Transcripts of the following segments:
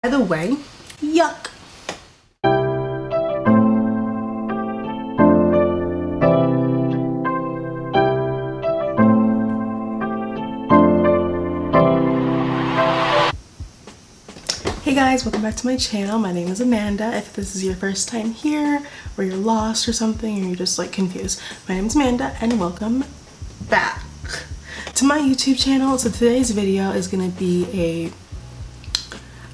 By the way, yuck. Hey guys, welcome back to my channel. My name is Amanda. If this is your first time here, or you're lost or something, or you're just like confused, my name is Amanda and welcome back to my YouTube channel. So today's video is gonna be a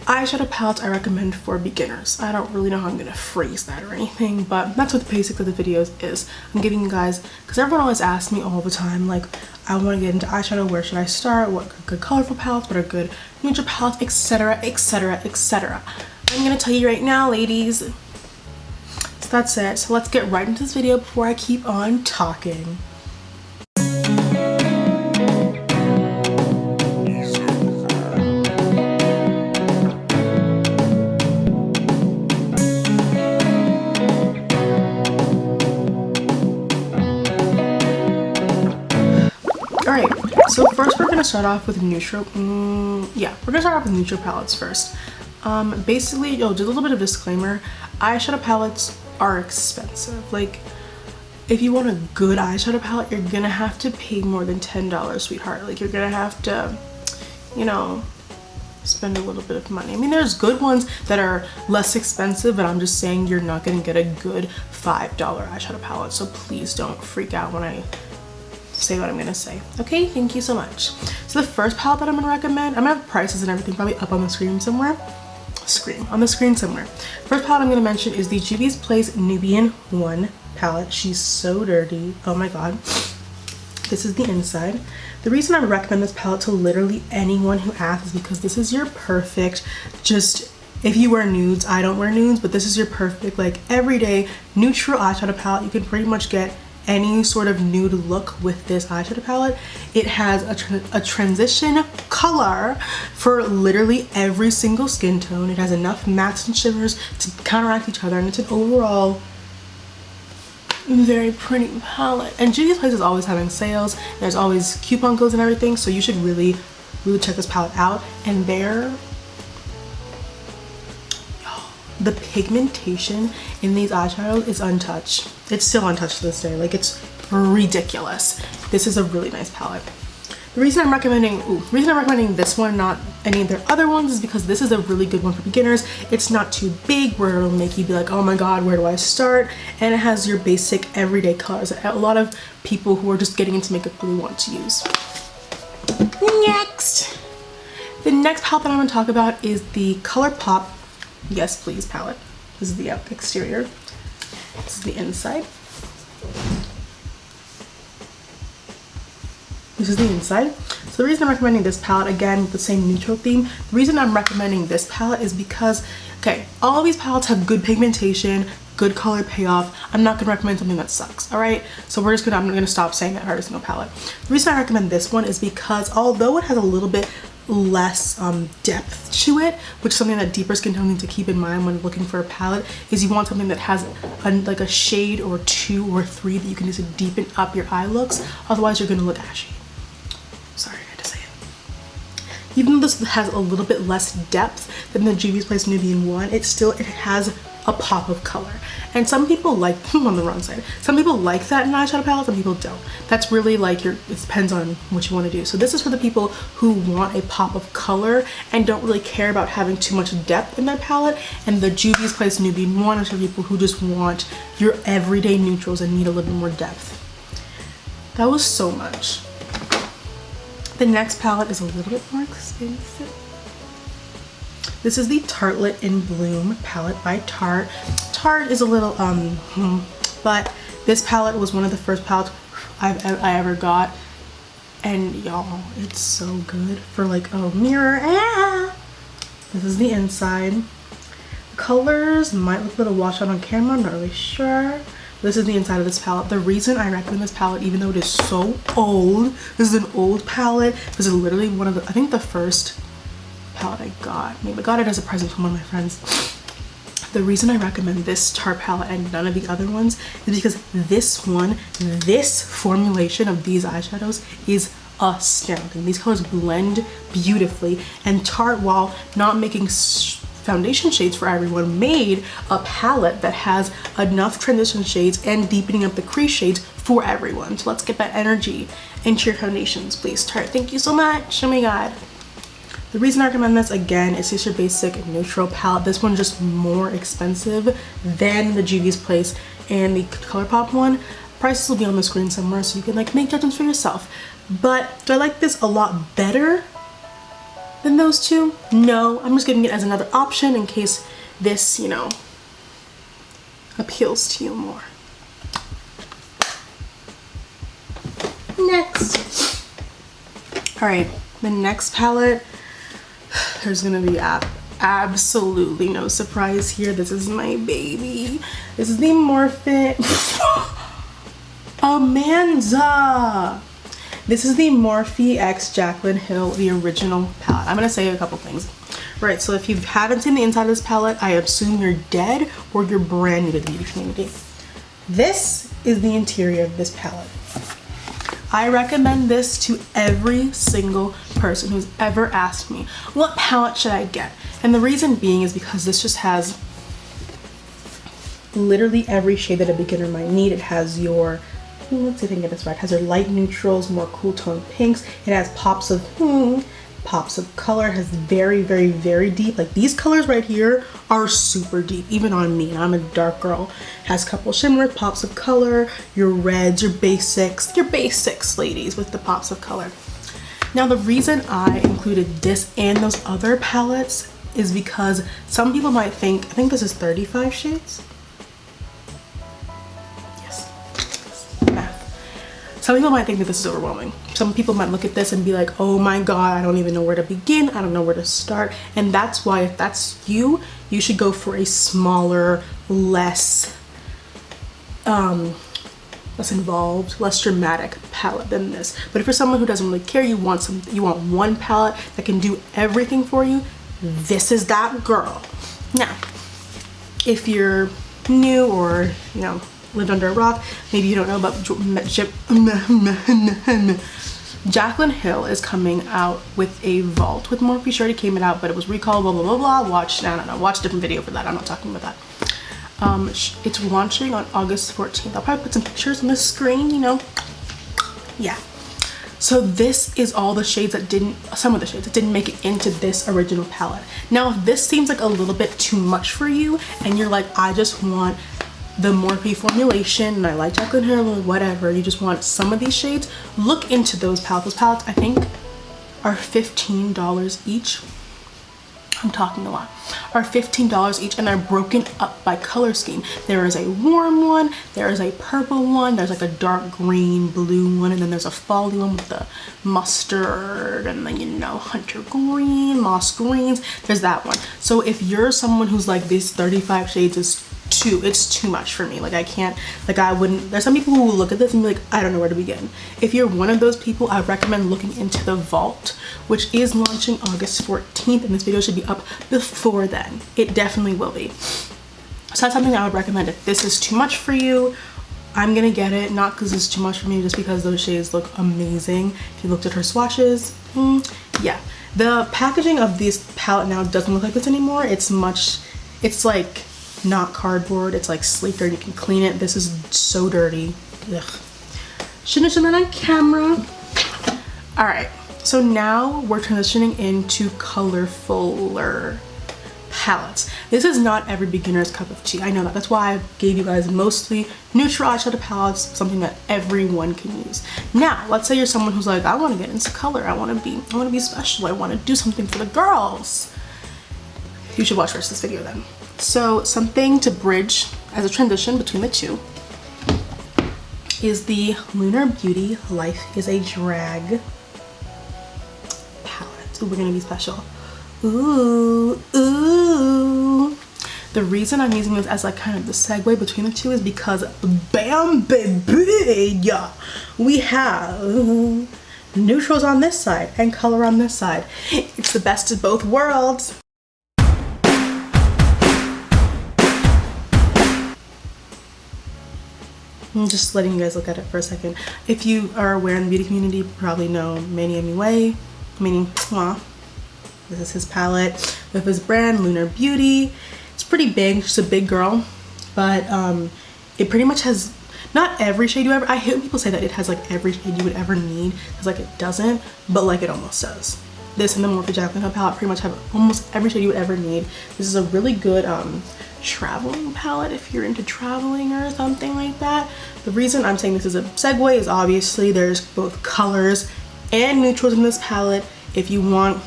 eyeshadow palette I recommend for beginners. I don't really know how I'm gonna phrase that or anything, but that's what the basics of the videos is. I'm giving you guys, because everyone always asks me all the time, like, I want to get into eyeshadow, where should I start, what are good colorful palettes, what are good neutral palettes, etc, etc, etc. I'm gonna tell you right now, ladies. So that's it. So let's get right into this video before I keep on talking. Alright, so first we're gonna start off with neutral. We're gonna start off with neutral palettes first. Basically, just a little bit of disclaimer: eyeshadow palettes are expensive. Like, if you want a good eyeshadow palette, you're gonna have to pay more than $10, sweetheart. Like, you're gonna have to, you know, spend a little bit of money. I mean, there's good ones that are less expensive, but I'm just saying you're not gonna get a good $5 eyeshadow palette. So please don't freak out when I say what I'm gonna say. Okay, thank you so much. So the first palette that I'm gonna recommend, I'm gonna have prices and everything probably up on the screen somewhere. First palette I'm gonna mention is the Juvia's Place Nubian 1 palette. She's so dirty. Oh my god. This is the inside. The reason I recommend this palette to literally anyone who asks is because this is your perfect, just, if you wear nudes, I don't wear nudes, but this is your perfect, like, everyday neutral eyeshadow palette. You can pretty much get any sort of nude look with this eyeshadow palette. It has a transition color for literally every single skin tone. It has enough mattes and shimmers to counteract each other, and it's an overall very pretty palette. And Juvia's Place is always having sales. There's always coupon codes and everything, so you should really check this palette out. And the pigmentation in these eyeshadows is untouched. It's still untouched to this day. Like, it's ridiculous. This is a really nice palette. The reason I'm recommending this one, not any of their other ones, is because this is a really good one for beginners. It's not too big where it'll make you be like, oh my god, where do I start? And it has your basic everyday colors that a lot of people who are just getting into makeup really want to use. Next! The next palette that I'm going to talk about is the ColourPop Yes Please palette. This is the exterior. This is the inside. This is the inside. So the reason I'm recommending this palette, again with the same neutral theme, the reason I'm recommending this palette is because, okay, all of these palettes have good pigmentation, good color payoff. I'm not gonna recommend something that sucks, all right? So I'm gonna stop saying that for every single palette. The reason I recommend this one is because although it has a little bit less depth to it, which is something that deeper skin tones need to keep in mind when looking for a palette, is you want something that has like a shade or 2 or 3 that you can use to deepen up your eye looks. Otherwise you're gonna look ashy. Sorry, I had to say it. Even though this has a little bit less depth than the Juvia's Place Nubian 1, it has a pop of color. And some people like, I'm on the wrong side. Some people like that in eyeshadow palette, some people don't. That's really like it depends on what you want to do. So this is for the people who want a pop of color and don't really care about having too much depth in their palette. And the Juvia's Place Nubian 1 is for people who just want your everyday neutrals and need a little bit more depth. That was so much. The next palette is a little bit more expensive. This is the Tartelette in Bloom palette by Tarte. Tarte is a little, but this palette was one of the first palettes I ever got. And y'all, it's so good for like a mirror. This is the inside. The colors might look a little washed out on camera, I'm not really sure. This is the inside of this palette. The reason I recommend this palette, even though it is so old, this is an old palette. This is literally one of the, I think the first palette I got. Maybe I got it as a present from one of my friends. The reason I recommend this Tarte palette and none of the other ones is because this formulation of these eyeshadows is astounding. These colors blend beautifully, and Tarte, while not making foundation shades for everyone, made a palette that has enough transition shades and deepening up the crease shades for everyone. So let's get that energy into your foundations, please. Tarte, thank you so much. Oh my god. The reason I recommend this, again, is just your basic neutral palette. This one's just more expensive than the Juvia's Place and the ColourPop one. Prices will be on the screen somewhere so you can like make judgments for yourself. But do I like this a lot better than those two? No, I'm just giving it as another option in case this, you know, appeals to you more. Next. All right, the next palette, there's gonna be absolutely no surprise here. This is my baby. This is the Morphe Amanda. This is the Morphe x Jaclyn Hill, the original palette. I'm gonna say a couple things. Right, so if you haven't seen the inside of this palette, I assume you're dead or you're brand new to the beauty community. This is the interior of this palette. I recommend this to every single person who's ever asked me, what palette should I get? And the reason being is because this just has literally every shade that a beginner might need. It has your, let's see if I can get this right, it has your light neutrals, more cool tone pinks. It has pops of color. It has very, very, very deep, like these colors right here are super deep, even on me, and I'm a dark girl. It has a couple shimmers, pops of color, your reds, your basics, ladies, with the pops of color. Now the reason I included this and those other palettes is because some people might think, I think this is 35 shades. Some people might think that this is overwhelming. Some people might look at this and be like, oh my god, I don't even know where to begin. I don't know where to start. And that's why, if that's you, you should go for a smaller, less involved, less dramatic palette than this. But if you're someone who doesn't really care, you want one palette that can do everything for you, this is that girl. Now, if you're new or, you know, lived under a rock, maybe you don't know about Jaclyn Hill is coming out with a vault with Morphe. She already came out, but it was recalled, blah blah blah blah. Watch, I don't know, watch a different video for that. I'm not talking about that. It's launching on August 14th. I'll probably put some pictures on the screen, you know. Yeah. So this is all the shades that some of the shades that didn't make it into this original palette. Now, if this seems like a little bit too much for you and you're like, I just want the Morphe formulation and I like Jaclyn Hill or whatever, you just want some of these shades, look into those palettes. Those palettes, I think, are $15 each. I'm talking a lot. Are $15 each, and they're broken up by color scheme. There is a warm one, there is a purple one, there's like a dark green, blue one, and then there's a fally one with the mustard, and then, you know, hunter green, moss greens. There's that one. So if you're someone who's like, this 35 shades is it's too much for me, like I can't, like I wouldn't, there's some people who will look at this and be like, I don't know where to begin. If you're one of those people, I recommend looking into the vault, which is launching August 14th, and this video should be up before then. It definitely will be. So that's something I would recommend. If this is too much for you, I'm gonna get it, not because it's too much for me, just because those shades look amazing. If you looked at her swatches, yeah. The packaging of this palette now doesn't look like this anymore. It's like not cardboard, it's like sleeker, you can clean it. This is so dirty. Ugh. Shouldn't have shown that on camera. All right, so now we're transitioning into colorfuler palettes. This is not every beginner's cup of tea. I know that. That's why I gave you guys mostly neutral eyeshadow palettes, something that everyone can use. Now, let's say you're someone who's like, I want to get into color. I want to be special. I want to do something for the girls. You should watch the rest of this video then. So something to bridge as a transition between the two is the Lunar Beauty Life is a Drag palette. Ooh, we're gonna be special. Ooh, ooh. The reason I'm using this as like kind of the segue between the two is because bam baby, yeah, we have neutrals on this side and color on this side. It's the best of both worlds. I'm just letting you guys look at it for a second. If you are aware in the beauty community, you probably know Manny MUA, meaning mwah. This is his palette with his brand Lunar Beauty. It's pretty big, she's a big girl, but it pretty much has not every shade you ever, I hate when people say that it has like every shade you would ever need, because like it doesn't, but like it almost does. This and the Morphe Jaclyn Hill palette pretty much have almost every shade you would ever need. This is a really good traveling palette if you're into traveling or something like that. The reason I'm saying this is a segue is obviously there's both colors and neutrals in this palette. If you want,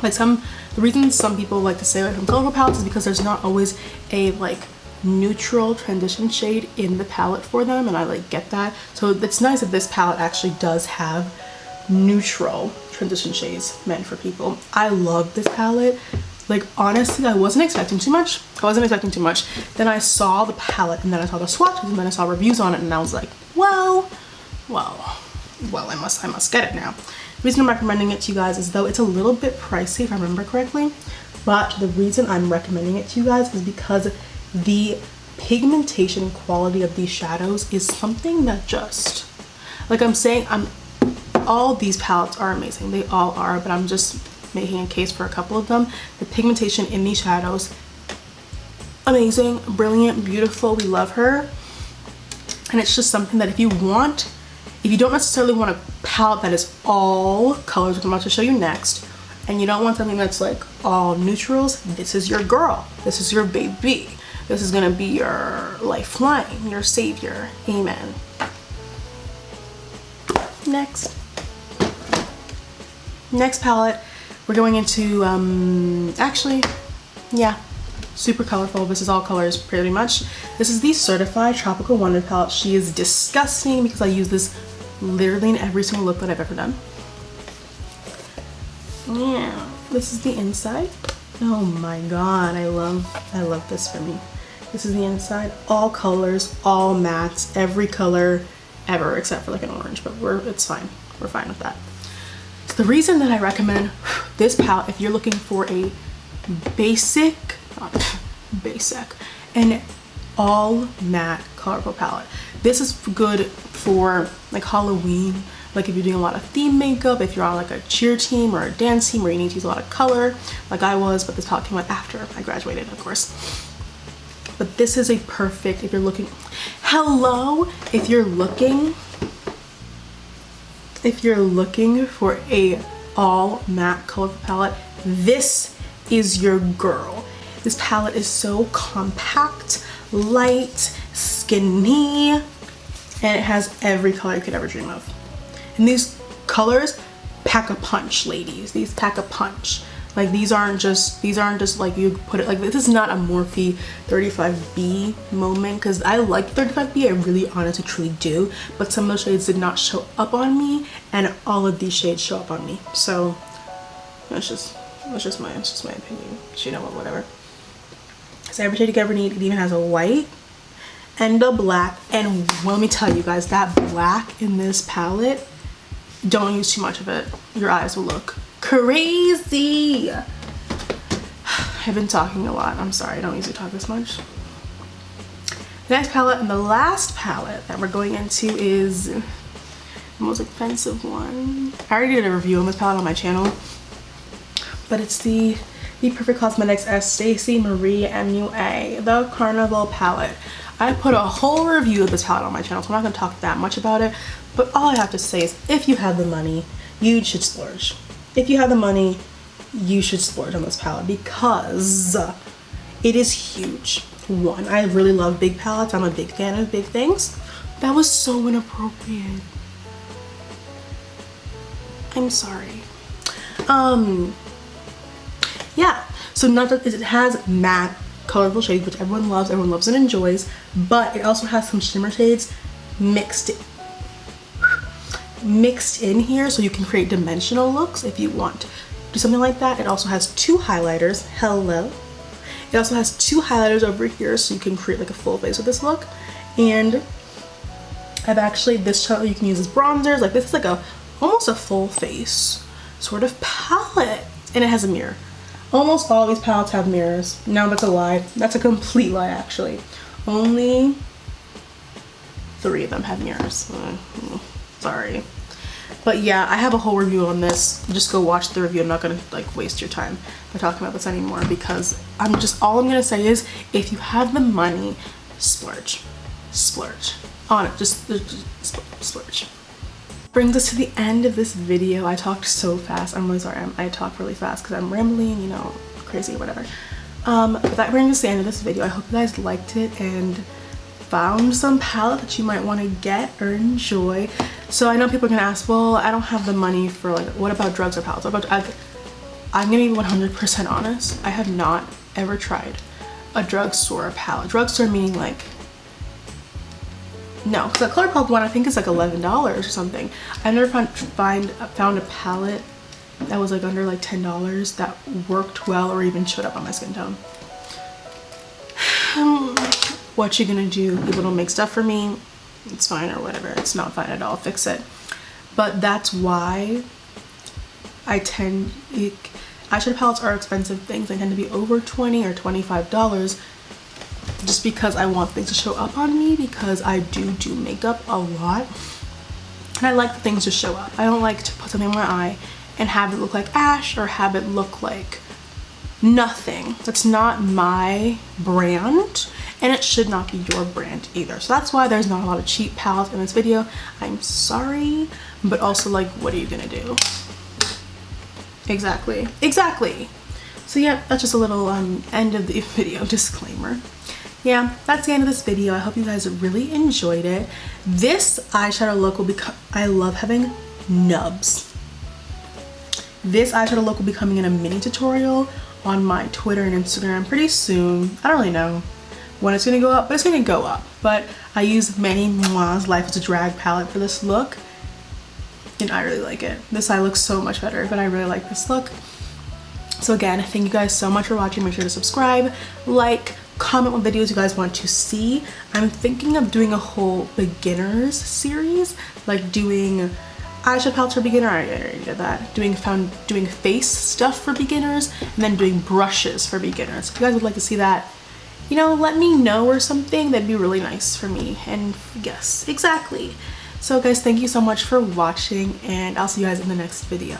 like the reason some people like to stay away from colorful palettes is because there's not always a like neutral transition shade in the palette for them, and I like get that. So it's nice that this palette actually does have neutral transition shades meant for people. I love this palette. Like honestly, I wasn't expecting too much. Then I saw the palette and then I saw the swatches and then I saw reviews on it and I was like, well, I must get it now. The reason I'm recommending it to you guys is though it's a little bit pricey if I remember correctly, but the reason I'm recommending it to you guys is because the pigmentation quality of these shadows is something that just, like I'm saying, all these palettes are amazing. They all are, but I'm just making a case for a couple of them. The pigmentation in these shadows, amazing, brilliant, beautiful. We love her. And it's just something that if you don't necessarily want a palette that is all colors, which I'm about to show you next, and you don't want something that's like all neutrals, this is your girl. This is your baby. This is gonna be your lifeline, your savior. Amen. Next palette, we're going into, actually, yeah, super colorful. This is all colors pretty much. This is the Certified Tropical Wonder palette. She is disgusting because I use this literally in every single look that I've ever done. Yeah, this is the inside. Oh my god, I love this for me. This is the inside, all colors, all mattes, every color ever except for like an orange, but it's fine. We're fine with that. So the reason that I recommend this palette if you're looking for a basic and all matte colorful palette, this is good for like Halloween, like if you're doing a lot of theme makeup, if you're on like a cheer team or a dance team where you need to use a lot of color like I was, but this palette came out after I graduated, of course. But this is a perfect, if you're looking, if you're looking for a all matte colorful palette, this is your girl. This palette is so compact, light, skinny, and it has every color you could ever dream of. And these colors pack a punch, ladies. These pack a punch. Like these aren't just like you put it, like this is not a Morphe 35B moment, because I like 35B, I really honestly truly do, but some of the shades did not show up on me and all of these shades show up on me. So that's just my opinion. You know what, whatever. So every shade you could ever need. It even has a white and a black, and let me tell you guys, that black in this palette, don't use too much of it. Your eyes will look crazy. I've been talking a lot. I'm sorry, I don't usually talk this much. The next palette and the last palette that we're going into is the most expensive one. I already did a review on this palette on my channel, but it's the Perfect Cosmetics S Stacey Marie MUA, the Carnival palette. I put a whole review of this palette on my channel, so I'm not going to talk that much about it, but all I have to say is if you have the money, you should splurge. If you have the money, you should splurge on this palette because it is huge. One, I really love big palettes. I'm a big fan of big things. That was so inappropriate. I'm sorry. Yeah, so not that it has matte colorful shades, which everyone loves and enjoys, but it also has some shimmer shades mixed in here, so you can create dimensional looks if you want to do something like that. It also has two highlighters. It also has two highlighters over here, so you can create like a full face with this look. And I've actually, this color you can use as bronzers. Like this is like almost a full face sort of palette, and it has a mirror. Almost all these palettes have mirrors. No, that's a lie. That's a complete lie, actually. Only 3 of them have mirrors. Sorry. But yeah, I have a whole review on this. Just go watch the review. I'm not gonna like waste your time by talking about this anymore, because all I'm gonna say is, if you have the money, splurge. Splurge on it. Just splurge. Brings us to the end of this video. I talked so fast. I'm really sorry. I talk really fast because I'm rambling, you know, crazy or whatever. But that brings us to the end of this video. I hope you guys liked it and found some palette that you might want to get or enjoy. So I know people are gonna ask, well, I don't have the money for, like, what about drugs or palettes? I'm gonna be 100% honest. I have not ever tried a drugstore palette. Drugstore meaning like, no, because the ColourPop one I think is like $11 or something. I never found a palette that was like under like $10 that worked well or even showed up on my skin tone. What you gonna do? People don't make stuff for me. It's fine or whatever. It's not fine at all. Fix it. But that's why eyeshadow palettes are expensive things. They tend to be over $20 or $25 just because I want things to show up on me, because I do makeup a lot and I like the things to show up. I don't like to put something in my eye and have it look like ash or have it look like nothing. That's not my brand, and it should not be your brand either. So that's why there's not a lot of cheap palettes in this video. I'm sorry, but also, like, what are you gonna do? Exactly. So yeah, that's just a little end of the video disclaimer. Yeah, that's the end of this video. I hope you guys really enjoyed it. This eyeshadow look will become, I love having nubs. This eyeshadow look will be coming in a mini tutorial on my Twitter and Instagram pretty soon. I don't really know when it's gonna go up, but it's gonna go up. But I use Manny Moi's Life is a Drag palette for this look, and I really like it. This eye looks so much better, but I really like this look. So again, thank you guys so much for watching. Make sure to subscribe, like, comment what videos you guys want to see. I'm thinking of doing a whole beginners series, like doing eyeshadow palettes for beginner. I already did that. Doing face stuff for beginners, and then doing brushes for beginners. If you guys would like to see that, you know, let me know or something. That'd be really nice for me. And yes, exactly. So guys, thank you so much for watching, and I'll see you guys in the next video.